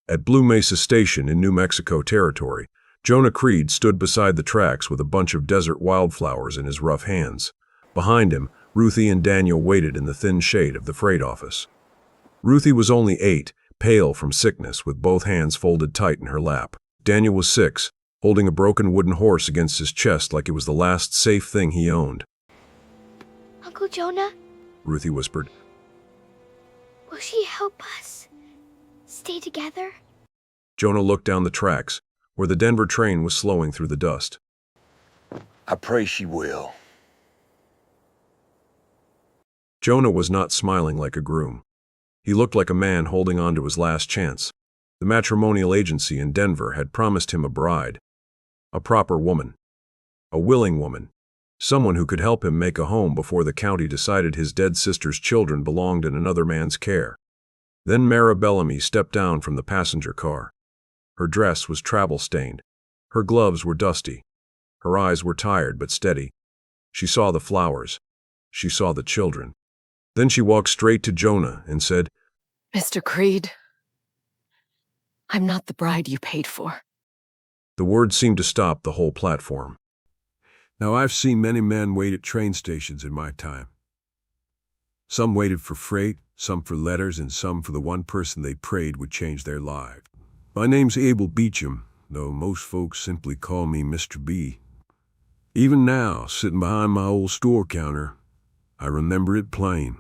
At Blue Mesa Station in New Mexico territory, Jonah Creed stood beside the tracks with a bunch of desert wildflowers in his rough hands. Behind him, Ruthie and Daniel waited in the thin shade of the freight office. Ruthie was only 8, pale from sickness, with both hands folded tight in her lap. Daniel was 6, holding a broken wooden horse against his chest like it was the last safe thing he owned. Uncle Jonah? Ruthie whispered. Will she help us stay together? Jonah looked down the tracks, where the Denver train was slowing through the dust. I pray she will. Jonah was not smiling like a groom. He looked like a man holding on to his last chance. The matrimonial agency in Denver had promised him a bride, a proper woman, a willing woman, someone who could help him make a home before the county decided his dead sister's children belonged in another man's care. Then Bellamy stepped down from the passenger car. Her dress was travel-stained. Her gloves were dusty. Her eyes were tired but steady. She saw the flowers. She saw the children. Then she walked straight to Jonah and said, Mr. Creed, I'm not the bride you paid for. The words seemed to stop the whole platform. Now, I've seen many men wait at train stations in my time. Some waited for freight, some for letters, and some for the one person they prayed would change their lives. My name's Abel Beecham, though most folks simply call me Mr. B. Even now, sitting behind my old store counter, I remember it plain.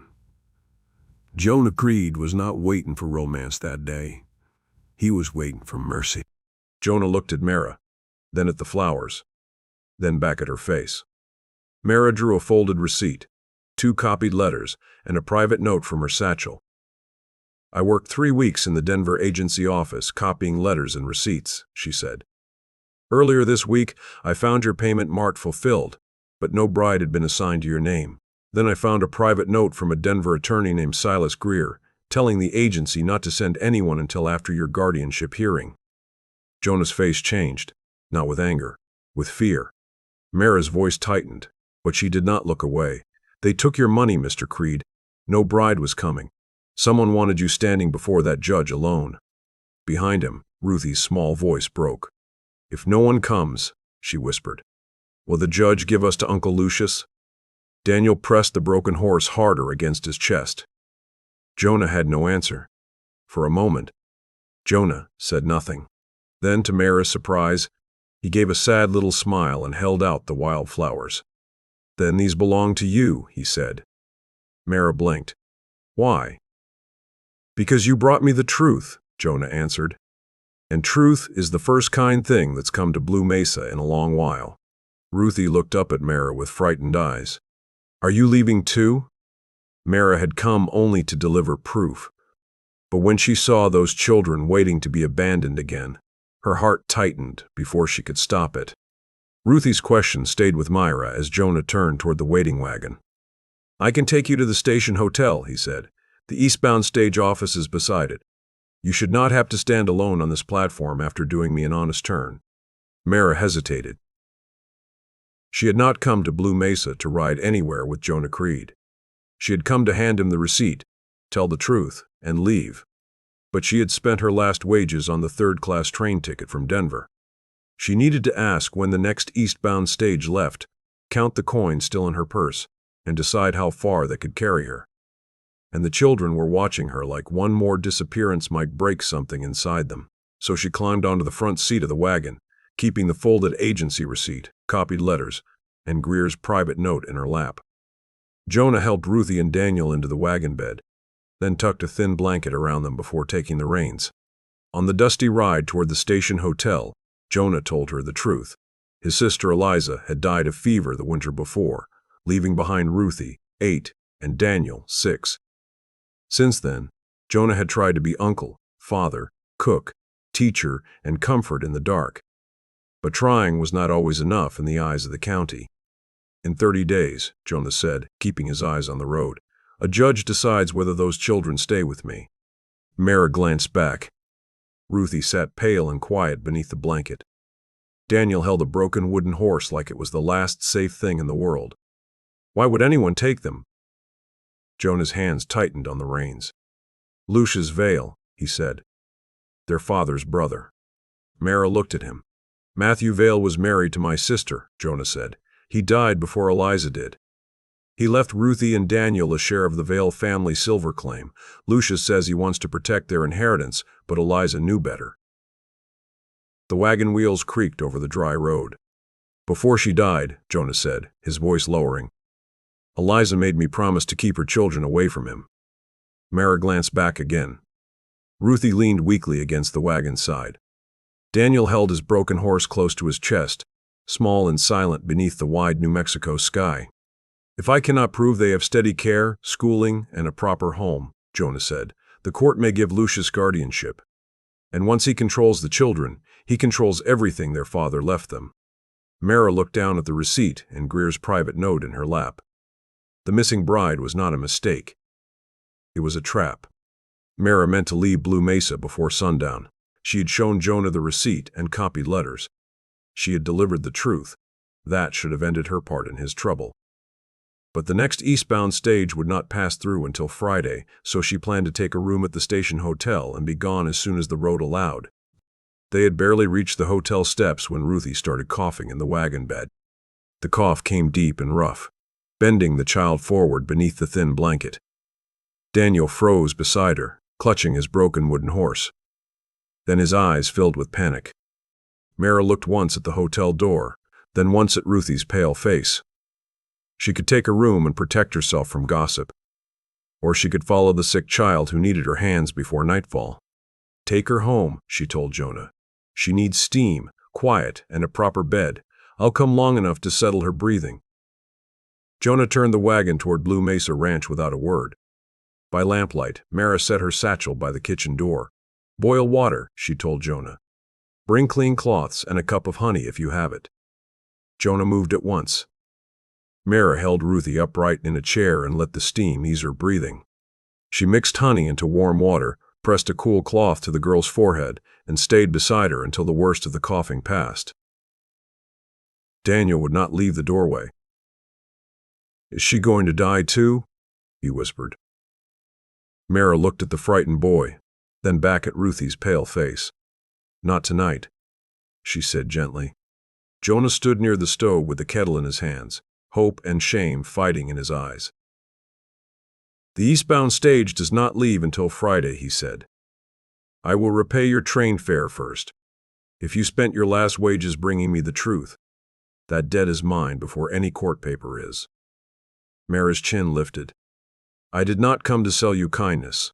Jonah Creed was not waiting for romance that day. He was waiting for mercy. Jonah looked at Mara, then at the flowers, then back at her face. Mara drew a folded receipt, 2 copied letters, and a private note from her satchel. I worked 3 weeks in the Denver agency office copying letters and receipts, she said. Earlier this week, I found your payment marked fulfilled, but no bride had been assigned to your name. Then I found a private note from a Denver attorney named Silas Greer, telling the agency not to send anyone until after your guardianship hearing. Jonah's face changed, not with anger, with fear. Mara's voice tightened, but she did not look away. They took your money, Mr. Creed. No bride was coming. Someone wanted you standing before that judge alone. Behind him, Ruthie's small voice broke. If no one comes, she whispered, will the judge give us to Uncle Lucius? Daniel pressed the broken horse harder against his chest. Jonah had no answer. For a moment, Jonah said nothing. Then, to Mara's surprise, he gave a sad little smile and held out the wildflowers. Then these belong to you, he said. Mara blinked. Why? Because you brought me the truth, Jonah answered. And truth is the first kind thing that's come to Blue Mesa in a long while. Ruthie looked up at Mara with frightened eyes. Are you leaving too? Mara had come only to deliver proof. But when she saw those children waiting to be abandoned again, her heart tightened before she could stop it. Ruthie's question stayed with Myra as Jonah turned toward the waiting wagon. I can take you to the station hotel, he said. The eastbound stage office is beside it. You should not have to stand alone on this platform after doing me an honest turn. Mara hesitated. She had not come to Blue Mesa to ride anywhere with Jonah Creed. She had come to hand him the receipt, tell the truth, and leave. But she had spent her last wages on the third-class train ticket from Denver. She needed to ask when the next eastbound stage left, count the coins still in her purse, and decide how far they could carry her. And the children were watching her like one more disappearance might break something inside them. So she climbed onto the front seat of the wagon, keeping the folded agency receipt, copied letters, and Greer's private note in her lap. Jonah helped Ruthie and Daniel into the wagon bed, then tucked a thin blanket around them before taking the reins. On the dusty ride toward the station hotel, Jonah told her the truth. His sister Eliza had died of fever the winter before, leaving behind Ruthie, 8, and Daniel, 6. Since then, Jonah had tried to be uncle, father, cook, teacher, and comfort in the dark. But trying was not always enough in the eyes of the county. In 30 days, Jonah said, keeping his eyes on the road, a judge decides whether those children stay with me. Mara glanced back. Ruthie sat pale and quiet beneath the blanket. Daniel held a broken wooden horse like it was the last safe thing in the world. Why would anyone take them? Jonah's hands tightened on the reins. Lucius Vale, he said. their father's brother. Mara looked at him. Matthew Vale was married to my sister, Jonah said. He died before Eliza did. He left Ruthie and Daniel a share of the Vale family silver claim. Lucius says he wants to protect their inheritance, but Eliza knew better. The wagon wheels creaked over the dry road. Before she died, Jonah said, his voice lowering, Eliza made me promise to keep her children away from him. Mara glanced back again. Ruthie leaned weakly against the wagon's side. Daniel held his broken horse close to his chest, small and silent beneath the wide New Mexico sky. If I cannot prove they have steady care, schooling, and a proper home, Jonah said, the court may give Lucius guardianship. And once he controls the children, he controls everything their father left them. Mara looked down at the receipt and Greer's private note in her lap. The missing bride was not a mistake. It was a trap. Mara meant to leave Blue Mesa before sundown. She had shown Jonah the receipt and copied letters. She had delivered the truth. That should have ended her part in his trouble. But the next eastbound stage would not pass through until Friday, so she planned to take a room at the station hotel and be gone as soon as the road allowed. They had barely reached the hotel steps when Ruthie started coughing in the wagon bed. The cough came deep and rough, bending the child forward beneath the thin blanket. Daniel froze beside her, clutching his broken wooden horse. Then his eyes filled with panic. Mara looked once at the hotel door, then once at Ruthie's pale face. She could take a room and protect herself from gossip. Or she could follow the sick child who needed her hands before nightfall. Take her home, she told Jonah. She needs steam, quiet, and a proper bed. I'll come long enough to settle her breathing. Jonah turned the wagon toward Blue Mesa Ranch without a word. By lamplight, Mara set her satchel by the kitchen door. Boil water, she told Jonah. Bring clean cloths and a cup of honey if you have it. Jonah moved at once. Mara held Ruthie upright in a chair and let the steam ease her breathing. She mixed honey into warm water, pressed a cool cloth to the girl's forehead, and stayed beside her until the worst of the coughing passed. Daniel would not leave the doorway. Is she going to die too? He whispered. Mara looked at the frightened boy, then back at Ruthie's pale face. Not tonight, she said gently. Jonah stood near the stove with the kettle in his hands, hope and shame fighting in his eyes. The eastbound stage does not leave until Friday, he said. I will repay your train fare first. If you spent your last wages bringing me the truth, that debt is mine before any court paper is. Mara's chin lifted. I did not come to sell you kindness.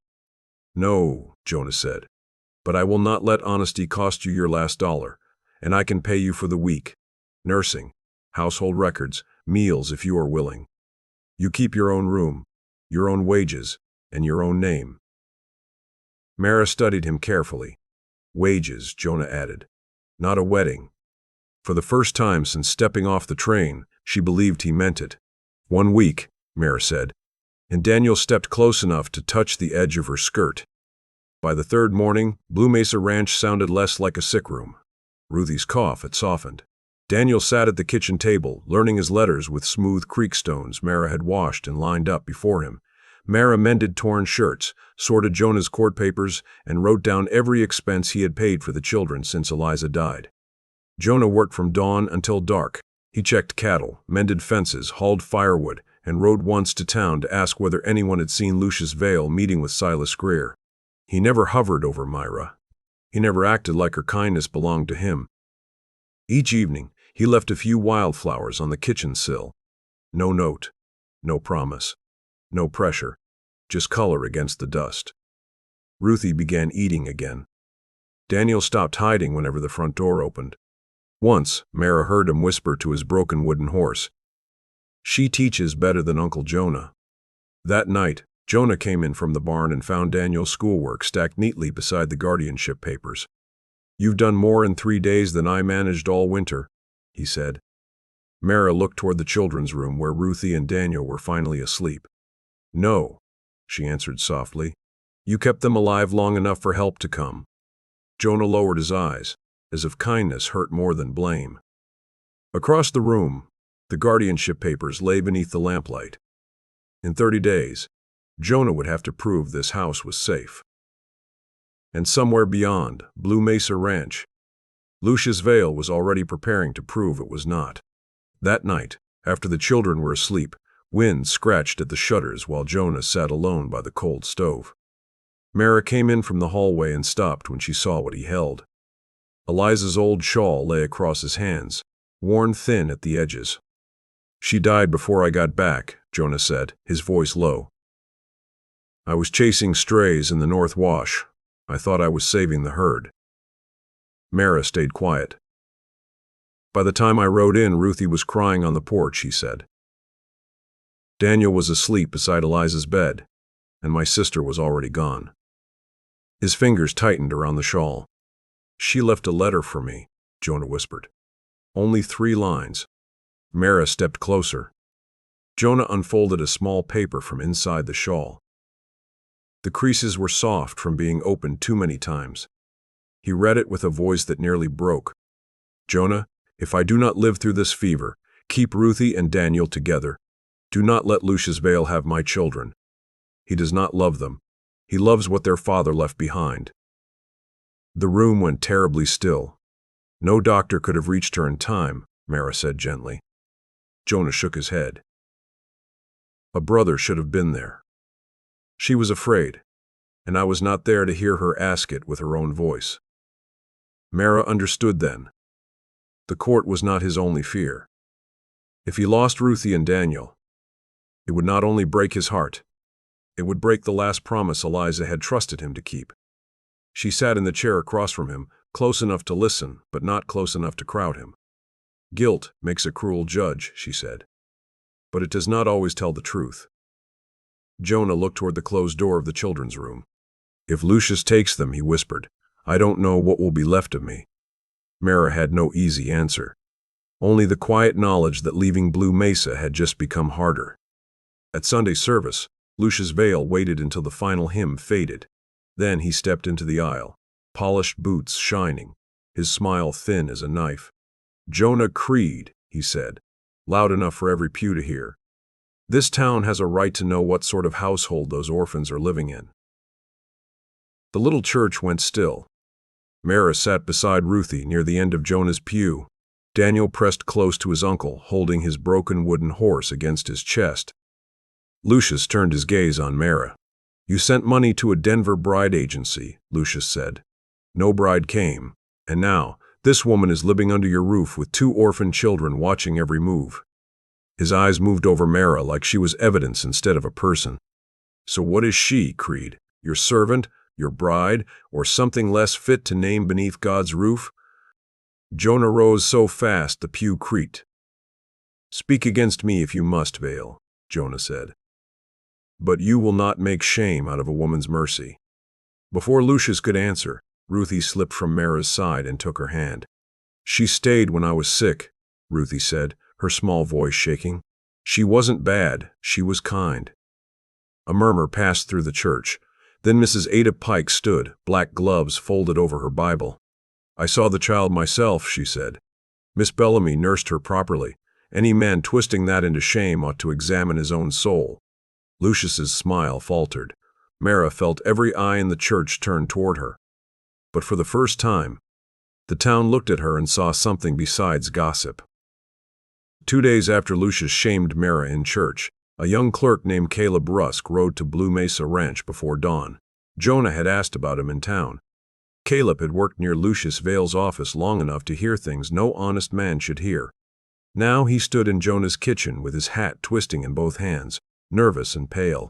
No, Jonah said, but I will not let honesty cost you your last dollar, and I can pay you for the week. Nursing, household records, meals if you are willing. You keep your own room, your own wages, and your own name. Mara studied him carefully. Wages, Jonah added. Not a wedding. For the first time since stepping off the train, she believed he meant it. 1 week, Mara said, and Daniel stepped close enough to touch the edge of her skirt. By the third morning, Blue Mesa Ranch sounded less like a sick room. Ruthie's cough had softened. Daniel sat at the kitchen table, learning his letters with smooth creek stones Mara had washed and lined up before him. Mara mended torn shirts, sorted Jonah's court papers, and wrote down every expense he had paid for the children since Eliza died. Jonah worked from dawn until dark. He checked cattle, mended fences, hauled firewood, and rode once to town to ask whether anyone had seen Lucius Vale meeting with Silas Greer. He never hovered over Myra. He never acted like her kindness belonged to him. Each evening, he left a few wildflowers on the kitchen sill. No note, no promise, no pressure, just color against the dust. Ruthie began eating again. Daniel stopped hiding whenever the front door opened. Once, Mara heard him whisper to his broken wooden horse, "She teaches better than Uncle Jonah." That night, Jonah came in from the barn and found Daniel's schoolwork stacked neatly beside the guardianship papers. "You've done more in 3 days than I managed all winter," he said. Mara looked toward the children's room where Ruthie and Daniel were finally asleep. "No," she answered softly. "You kept them alive long enough for help to come." Jonah lowered his eyes, as if kindness hurt more than blame. Across the room, the guardianship papers lay beneath the lamplight. In 30 days, Jonah would have to prove this house was safe. And somewhere beyond, Blue Mesa Ranch, Lucius Vale was already preparing to prove it was not. That night, after the children were asleep, wind scratched at the shutters while Jonah sat alone by the cold stove. Mara came in from the hallway and stopped when she saw what he held. Eliza's old shawl lay across his hands, worn thin at the edges. "She died before I got back," Jonah said, his voice low. "I was chasing strays in the North Wash. I thought I was saving the herd." Mara stayed quiet. "By the time I rode in, Ruthie was crying on the porch," he said. "Daniel was asleep beside Eliza's bed, and my sister was already gone." His fingers tightened around the shawl. "She left a letter for me," Jonah whispered. "Only 3 lines. Mara stepped closer. Jonah unfolded a small paper from inside the shawl. The creases were soft from being opened too many times. He read it with a voice that nearly broke. "Jonah, if I do not live through this fever, keep Ruthie and Daniel together. Do not let Lucius Vale have my children. He does not love them. He loves what their father left behind." The room went terribly still. "No doctor could have reached her in time," Mara said gently. Jonah shook his head. "A brother should have been there. She was afraid, and I was not there to hear her ask it with her own voice." Mara understood then. The court was not his only fear. If he lost Ruthie and Daniel, it would not only break his heart, it would break the last promise Eliza had trusted him to keep. She sat in the chair across from him, close enough to listen, but not close enough to crowd him. "Guilt makes a cruel judge," she said, "but it does not always tell the truth." Jonah looked toward the closed door of the children's room. "If Lucius takes them," he whispered, "I don't know what will be left of me." Mara had no easy answer. Only the quiet knowledge that leaving Blue Mesa had just become harder. At Sunday service, Lucius Vale waited until the final hymn faded. Then he stepped into the aisle, polished boots shining, his smile thin as a knife. "Jonah Creed," he said, loud enough for every pew to hear. "This town has a right to know what sort of household those orphans are living in." The little church went still. Mara sat beside Ruthie near the end of Jonah's pew. Daniel pressed close to his uncle, holding his broken wooden horse against his chest. Lucius turned his gaze on Mara. "You sent money to a Denver bride agency," Lucius said. "No bride came, and now this woman is living under your roof with 2 orphan children watching every move." His eyes moved over Mara like she was evidence instead of a person. "So what is she, Creed? Your servant, your bride, or something less fit to name beneath God's roof?" Jonah rose so fast the pew creaked. "Speak against me if you must, Vale," Jonah said. "But you will not make shame out of a woman's mercy." Before Lucius could answer, Ruthie slipped from Mara's side and took her hand. "She stayed when I was sick," Ruthie said, her small voice shaking. "She wasn't bad, she was kind." A murmur passed through the church. Then Mrs. Ada Pike stood, black gloves folded over her Bible. "I saw the child myself," she said. "Miss Bellamy nursed her properly. Any man twisting that into shame ought to examine his own soul." Lucius's smile faltered. Mara felt every eye in the church turn toward her. But for the first time, the town looked at her and saw something besides gossip. 2 days after Lucius shamed Mara in church, a young clerk named Caleb Rusk rode to Blue Mesa Ranch before dawn. Jonah had asked about him in town. Caleb had worked near Lucius Vale's office long enough to hear things no honest man should hear. Now he stood in Jonah's kitchen with his hat twisting in both hands, nervous and pale.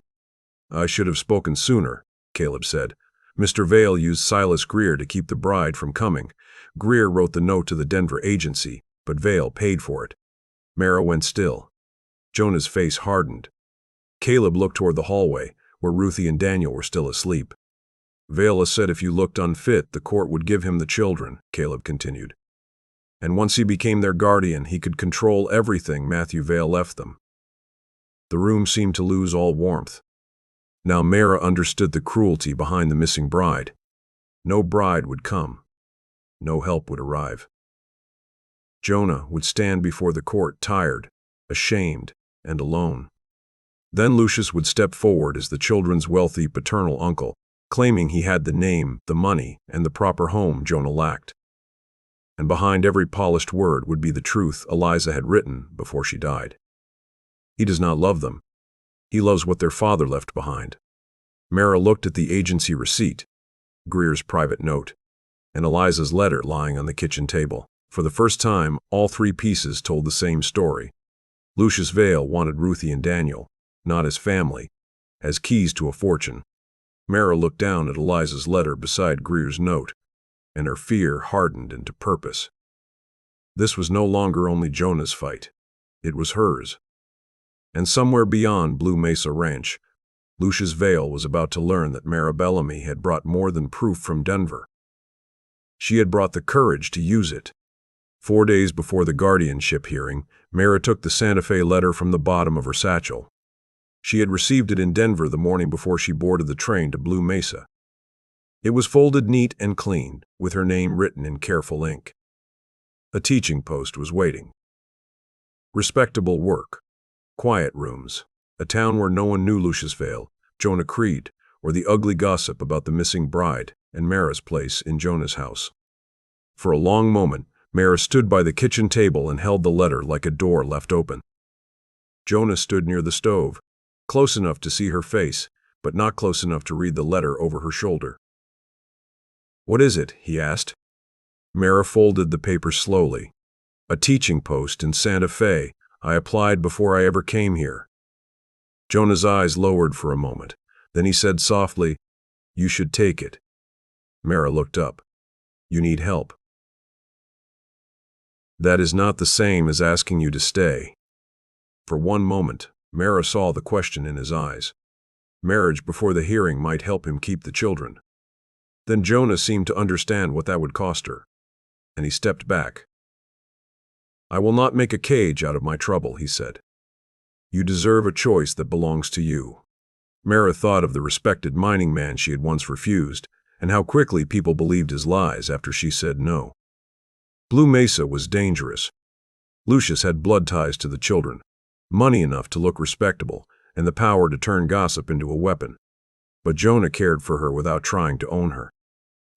"I should have spoken sooner," Caleb said. "Mr. Vale used Silas Greer to keep the bride from coming. Greer wrote the note to the Denver agency, but Vale paid for it." Mara went still. Jonah's face hardened. Caleb looked toward the hallway, where Ruthie and Daniel were still asleep. "Vale said if you looked unfit, the court would give him the children," Caleb continued. "And once he became their guardian, he could control everything Matthew Vale left them." The room seemed to lose all warmth. Now Mara understood the cruelty behind the missing bride. No bride would come. No help would arrive. Jonah would stand before the court tired, ashamed, and alone. Then Lucius would step forward as the children's wealthy paternal uncle, claiming he had the name, the money, and the proper home Jonah lacked. And behind every polished word would be the truth Eliza had written before she died. He does not love them. He loves what their father left behind. Mara looked at the agency receipt, Greer's private note, and Eliza's letter lying on the kitchen table. For the first time, all three pieces told the same story. Lucius Vale wanted Ruthie and Daniel, not as family, as keys to a fortune. Mara looked down at Eliza's letter beside Greer's note, and her fear hardened into purpose. This was no longer only Jonah's fight. It was hers. And somewhere beyond Blue Mesa Ranch, Lucius Vale was about to learn that Mara Bellamy had brought more than proof from Denver. She had brought the courage to use it. 4 days before the guardianship hearing, Mara took the Santa Fe letter from the bottom of her satchel. She had received it in Denver the morning before she boarded the train to Blue Mesa. It was folded neat and clean, with her name written in careful ink. A teaching post was waiting. Respectable work. Quiet rooms. A town where no one knew Lucius Vale, Jonah Creed, or the ugly gossip about the missing bride, and Mara's place in Jonah's house. For a long moment, Mara stood by the kitchen table and held the letter like a door left open. Jonah stood near the stove, close enough to see her face, but not close enough to read the letter over her shoulder. "What is it?" he asked. Mara folded the paper slowly. "A teaching post in Santa Fe. I applied before I ever came here." Jonah's eyes lowered for a moment. Then he said softly, "You should take it." Mara looked up. "You need help." "That is not the same as asking you to stay." For one moment, Mara saw the question in his eyes. Marriage before the hearing might help him keep the children. Then Jonah seemed to understand what that would cost her, and he stepped back. "I will not make a cage out of my trouble," he said. "You deserve a choice that belongs to you." Mara thought of the respected mining man she had once refused, and how quickly people believed his lies after she said no. Blue Mesa was dangerous. Lucius had blood ties to the children, money enough to look respectable, and the power to turn gossip into a weapon. But Jonah cared for her without trying to own her.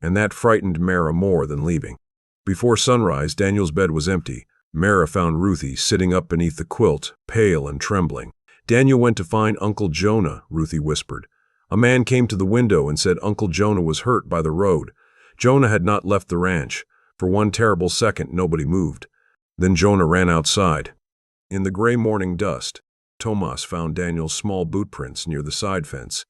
And that frightened Mara more than leaving. Before sunrise, Daniel's bed was empty. Mara found Ruthie sitting up beneath the quilt, pale and trembling. "Daniel went to find Uncle Jonah," Ruthie whispered. "A man came to the window and said Uncle Jonah was hurt by the road. Jonah had not left the ranch. For one terrible second, nobody moved. Then Jonah ran outside." In the gray morning dust, Tomas found Daniel's small boot prints near the side fence.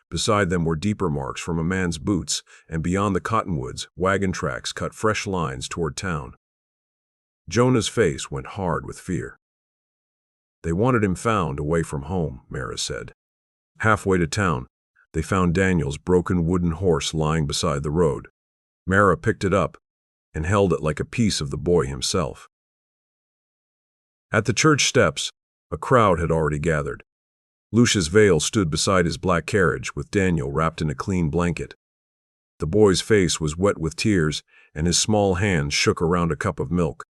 Beside them were deeper marks from a man's boots, and beyond the cottonwoods, wagon tracks cut fresh lines toward town. Jonah's face went hard with fear. "They wanted him found away from home," Mara said. Halfway to town, they found Daniel's broken wooden horse lying beside the road. Mara picked it up and held it like a piece of the boy himself. At the church steps, a crowd had already gathered. Lucius Vale stood beside his black carriage with Daniel wrapped in a clean blanket. The boy's face was wet with tears, and his small hands shook around a cup of milk.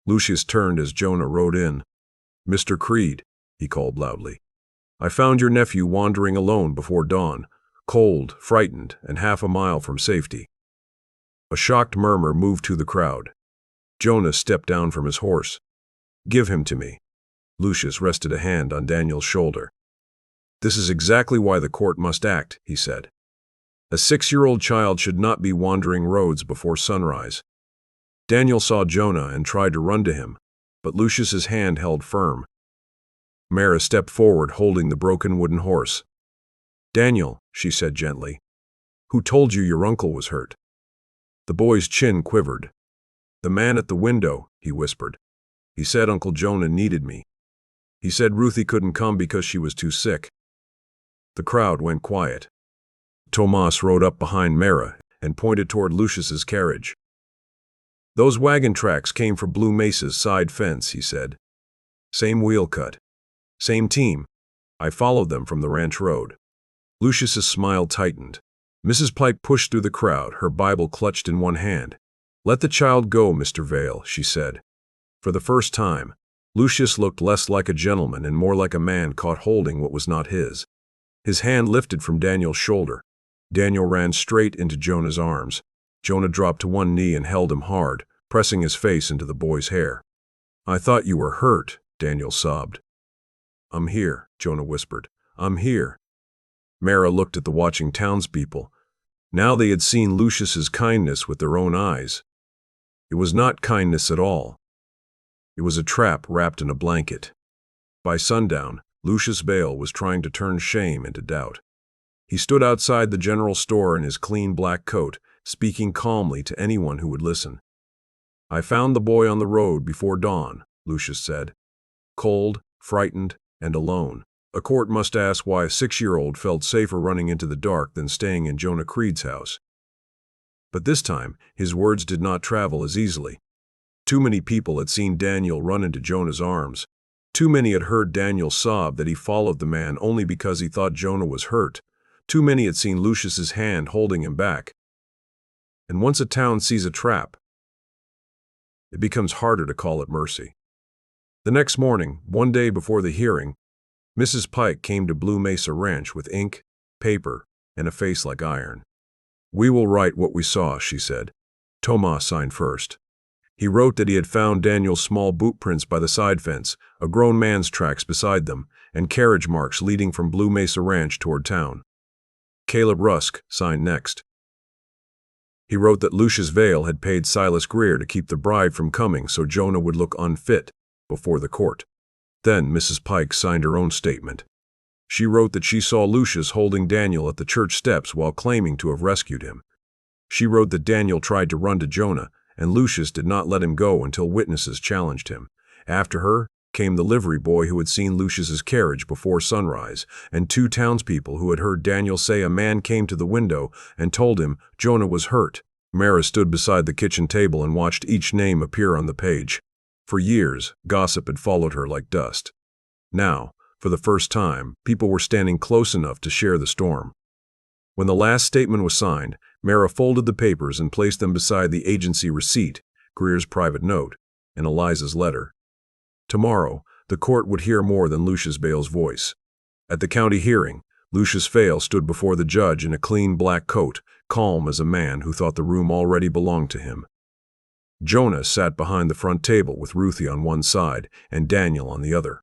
Lucius turned as Jonah rode in. "Mr. Creed," he called loudly, "I found your nephew wandering alone before dawn, cold, frightened, and half a mile from safety." A shocked murmur moved through the crowd. Jonah stepped down from his horse. "Give him to me." Lucius rested a hand on Daniel's shoulder. "This is exactly why the court must act," he said. "A 6-year-old child should not be wandering roads before sunrise." Daniel saw Jonah and tried to run to him, but Lucius's hand held firm. Mara stepped forward holding the broken wooden horse. "Daniel," she said gently, "who told you your uncle was hurt?" The boy's chin quivered. "The man at the window," he whispered. "He said Uncle Jonah needed me. He said Ruthie couldn't come because she was too sick." The crowd went quiet. Tomas rode up behind Mara and pointed toward Lucius's carriage. "Those wagon tracks came from Blue Mesa's side fence," he said. "Same wheel cut. Same team. I followed them from the ranch road." Lucius's smile tightened. Mrs. Pike pushed through the crowd, her Bible clutched in one hand. "Let the child go, Mr. Vale," she said. For the first time, Lucius looked less like a gentleman and more like a man caught holding what was not his. His hand lifted from Daniel's shoulder. Daniel ran straight into Jonah's arms. Jonah dropped to one knee and held him hard, pressing his face into the boy's hair. "I thought you were hurt," Daniel sobbed. "I'm here," Jonah whispered. "I'm here." Mara looked at the watching townspeople. Now they had seen Lucius's kindness with their own eyes. It was not kindness at all. It was a trap wrapped in a blanket. By sundown, Lucius Vale was trying to turn shame into doubt. He stood outside the general store in his clean black coat, speaking calmly to anyone who would listen. "I found the boy on the road before dawn," Lucius said. "Cold, frightened, and alone. A court must ask why a 6-year-old felt safer running into the dark than staying in Jonah Creed's house." But this time, his words did not travel as easily. Too many people had seen Daniel run into Jonah's arms. Too many had heard Daniel sob that he followed the man only because he thought Jonah was hurt. Too many had seen Lucius's hand holding him back. And once a town sees a trap, it becomes harder to call it mercy. The next morning, one day before the hearing, Mrs. Pike came to Blue Mesa Ranch with ink, paper, and a face like iron. "We will write what we saw," she said. Tomas signed first. He wrote that he had found Daniel's small boot prints by the side fence, a grown man's tracks beside them, and carriage marks leading from Blue Mesa Ranch toward town. Caleb Rusk signed next. He wrote that Lucius Vale had paid Silas Greer to keep the bride from coming so Jonah would look unfit before the court. Then Mrs. Pike signed her own statement. She wrote that she saw Lucius holding Daniel at the church steps while claiming to have rescued him. She wrote that Daniel tried to run to Jonah, and Lucius did not let him go until witnesses challenged him. After her came the livery boy who had seen Lucius's carriage before sunrise, and 2 townspeople who had heard Daniel say a man came to the window and told him Jonah was hurt. Mara stood beside the kitchen table and watched each name appear on the page. For years, gossip had followed her like dust. Now, for the first time, people were standing close enough to share the storm. When the last statement was signed, Mara folded the papers and placed them beside the agency receipt, Greer's private note, and Eliza's letter. Tomorrow, the court would hear more than Lucius Vale's voice. At the county hearing, Lucius Vale stood before the judge in a clean black coat, calm as a man who thought the room already belonged to him. Jonah sat behind the front table with Ruthie on one side and Daniel on the other.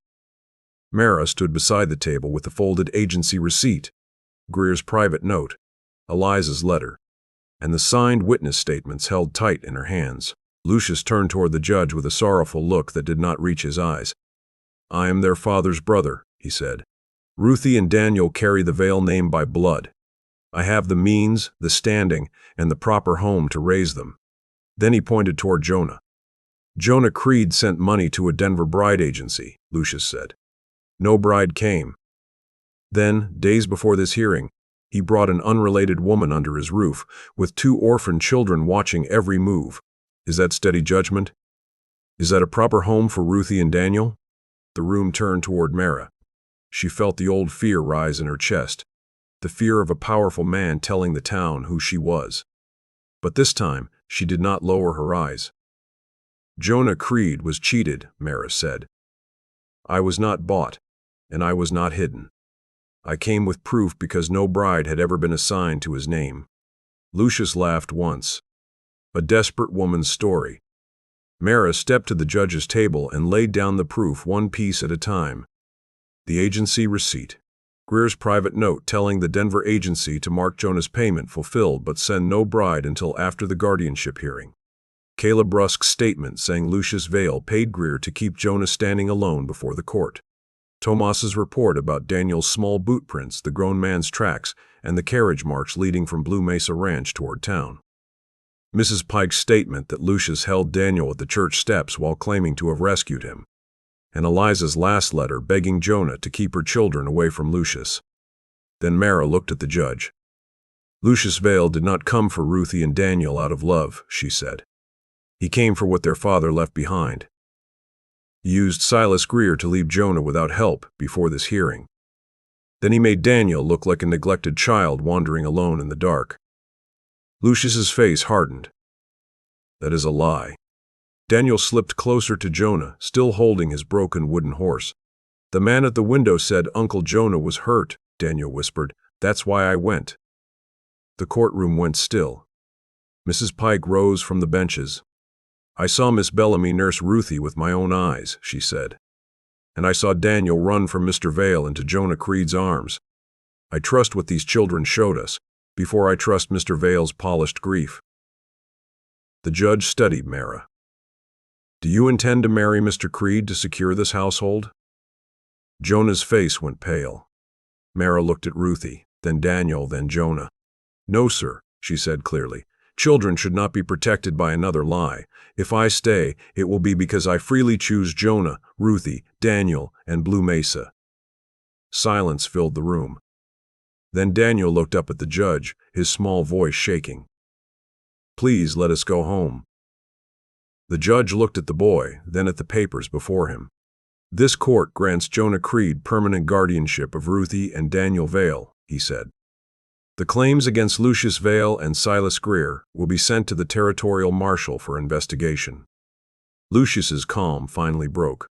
Mara stood beside the table with the folded agency receipt, Greer's private note, Eliza's letter, and the signed witness statements held tight in her hands. Lucius turned toward the judge with a sorrowful look that did not reach his eyes. "I am their father's brother," he said. "Ruthie and Daniel carry the Vale name by blood. I have the means, the standing, and the proper home to raise them." Then he pointed toward Jonah. "Jonah Creed sent money to a Denver bride agency," Lucius said. "No bride came. Then, days before this hearing, he brought an unrelated woman under his roof, with 2 orphan children watching every move. Is that steady judgment? Is that a proper home for Ruthie and Daniel?" The room turned toward Mara. She felt the old fear rise in her chest, the fear of a powerful man telling the town who she was. But this time, she did not lower her eyes. "Jonah Creed was cheated," Mara said. "I was not bought, and I was not hidden. I came with proof because no bride had ever been assigned to his name." Lucius laughed once. A desperate woman's story. Mara stepped to the judge's table and laid down the proof one piece at a time. The agency receipt. Greer's private note telling the Denver agency to mark Jonah's payment fulfilled but send no bride until after the guardianship hearing. Caleb Rusk's statement saying Lucius Vale paid Greer to keep Jonah standing alone before the court. Tomas's report about Daniel's small boot prints, the grown man's tracks, and the carriage marks leading from Blue Mesa Ranch toward town. Mrs. Pike's statement that Lucius held Daniel at the church steps while claiming to have rescued him. And Eliza's last letter begging Jonah to keep her children away from Lucius. Then Mara looked at the judge. "Lucius Vale did not come for Ruthie and Daniel out of love," she said. "He came for what their father left behind. He used Silas Greer to leave Jonah without help before this hearing. Then he made Daniel look like a neglected child wandering alone in the dark." Lucius's face hardened. "That is a lie." Daniel slipped closer to Jonah, still holding his broken wooden horse. "The man at the window said Uncle Jonah was hurt," Daniel whispered. "That's why I went." The courtroom went still. Mrs. Pike rose from the benches. "I saw Miss Bellamy nurse Ruthie with my own eyes," she said. "And I saw Daniel run from Mr. Vale into Jonah Creed's arms. I trust what these children showed us, before I trust Mr. Vale's polished grief." The judge studied Mara. "Do you intend to marry Mr. Creed to secure this household?" Jonah's face went pale. Mara looked at Ruthie, then Daniel, then Jonah. "No, sir," she said clearly. "Children should not be protected by another lie. If I stay, it will be because I freely choose Jonah, Ruthie, Daniel, and Blue Mesa." Silence filled the room. Then Daniel looked up at the judge, his small voice shaking. "Please let us go home." The judge looked at the boy, then at the papers before him. "This court grants Jonah Creed permanent guardianship of Ruthie and Daniel Vale," he said. "The claims against Lucius Vale and Silas Greer will be sent to the territorial marshal for investigation." Lucius's calm finally broke.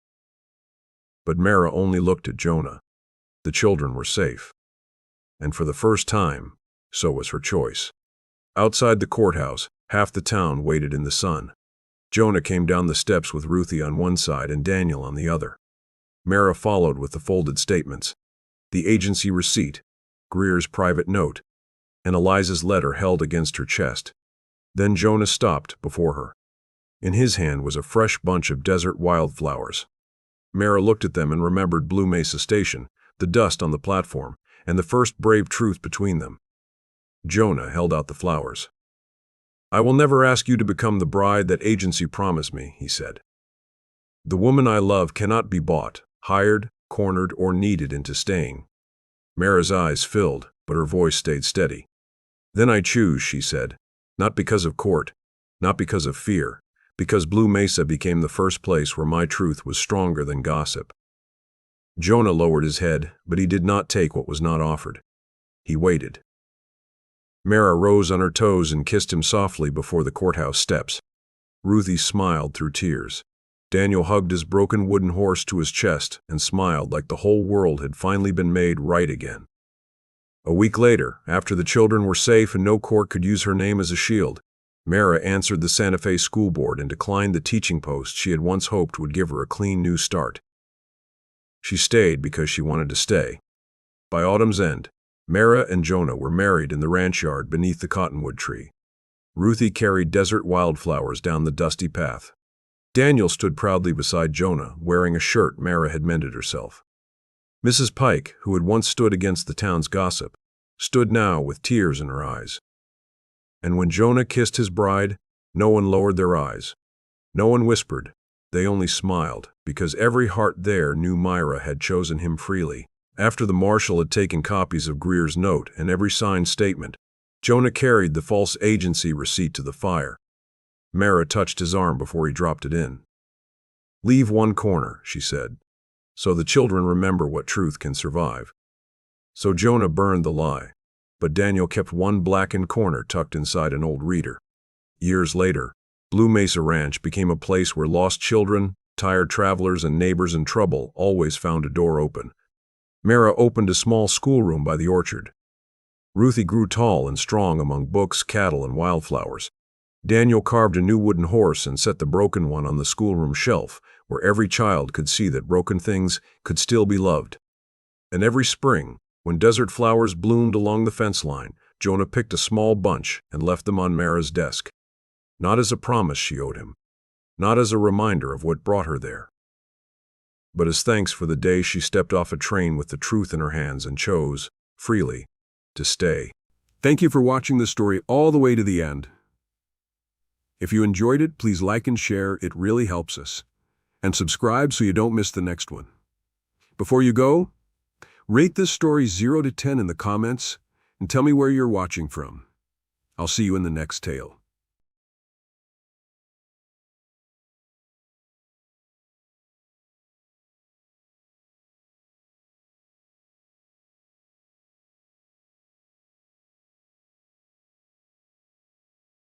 But Mara only looked at Jonah. The children were safe. And for the first time, so was her choice. Outside the courthouse, half the town waited in the sun. Jonah came down the steps with Ruthie on one side and Daniel on the other. Mara followed with the folded statements, the agency receipt, Greer's private note, and Eliza's letter held against her chest. Then Jonah stopped before her. In his hand was a fresh bunch of desert wildflowers. Mara looked at them and remembered Blue Mesa Station, the dust on the platform, and the first brave truth between them. Jonah held out the flowers. "I will never ask you to become the bride that agency promised me," he said. "The woman I love cannot be bought, hired, cornered, or needed into staying." Mara's eyes filled, but her voice stayed steady. "Then I choose," she said, "not because of court, not because of fear, because Blue Mesa became the first place where my truth was stronger than gossip." Jonah lowered his head, but he did not take what was not offered. He waited. Mara rose on her toes and kissed him softly before the courthouse steps. Ruthie smiled through tears. Daniel hugged his broken wooden horse to his chest and smiled like the whole world had finally been made right again. A week later, after the children were safe and no court could use her name as a shield, Mara answered the Santa Fe School Board and declined the teaching post she had once hoped would give her a clean new start. She stayed because she wanted to stay. By autumn's end, Mara and Jonah were married in the ranch yard beneath the cottonwood tree. Ruthie carried desert wildflowers down the dusty path. Daniel stood proudly beside Jonah, wearing a shirt Mara had mended herself. Mrs. Pike, who had once stood against the town's gossip, stood now with tears in her eyes. And when Jonah kissed his bride, no one lowered their eyes. No one whispered. They only smiled, because every heart there knew Myra had chosen him freely. After the marshal had taken copies of Greer's note and every signed statement, Jonah carried the false agency receipt to the fire. Mara touched his arm before he dropped it in. "Leave one corner," she said, "so the children remember what truth can survive." So Jonah burned the lie, but Daniel kept one blackened corner tucked inside an old reader. Years later, Blue Mesa Ranch became a place where lost children, tired travelers, and neighbors in trouble always found a door open. Mara opened a small schoolroom by the orchard. Ruthie grew tall and strong among books, cattle, and wildflowers. Daniel carved a new wooden horse and set the broken one on the schoolroom shelf, where every child could see that broken things could still be loved. And every spring, when desert flowers bloomed along the fence line, Jonah picked a small bunch and left them on Mara's desk. Not as a promise she owed him, not as a reminder of what brought her there, but as thanks for the day she stepped off a train with the truth in her hands and chose, freely, to stay. Thank you for watching the story all the way to the end. If you enjoyed it, please like and share, it really helps us. And subscribe so you don't miss the next one. Before you go, rate this story 0 to 10 in the comments and tell me where you're watching from. I'll see you in the next tale.